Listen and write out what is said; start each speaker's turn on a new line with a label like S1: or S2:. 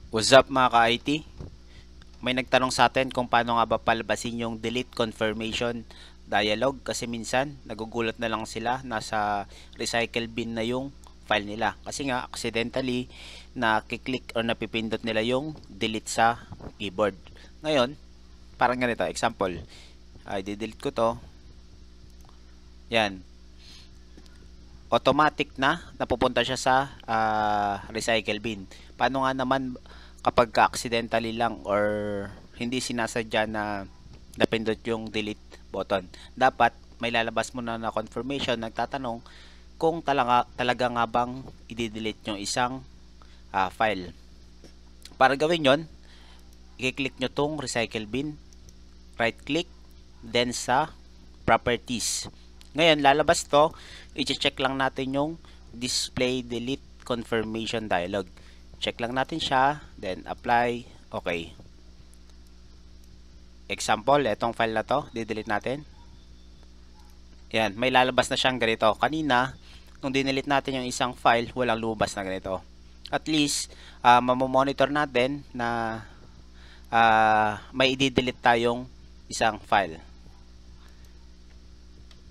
S1: What's up mga ka-IT? May nagtanong sa atin kung paano nga ba palabasin yung delete confirmation dialog kasi minsan nagugulat na lang sila nasa recycle bin na yung file nila kasi nga accidentally nakiklik or napipindot nila yung delete sa keyboard. Ngayon, parang ganito, example, ay delete ko to. Yan, automatic na napupunta siya sa recycle bin. Paano nga naman kapag accidentally lang or hindi sinasadya na napindot yung delete button? Dapat may lalabas mo na confirmation nagtatanong kung talaga nga bang i-delete yung isang file. Para gawin yon, i-click nyo tong recycle bin, right click, then sa properties. Ngayon, lalabas to, i-check lang natin yung display delete confirmation dialog. Check lang natin siya, then apply, okay. Example, itong file na to, di-delete natin. Yan, may lalabas na siyang ganito. Kanina, nung dinelete natin yung isang file, walang lumabas na ganito. At least, mamomonitor natin na may i-delete tayong isang file.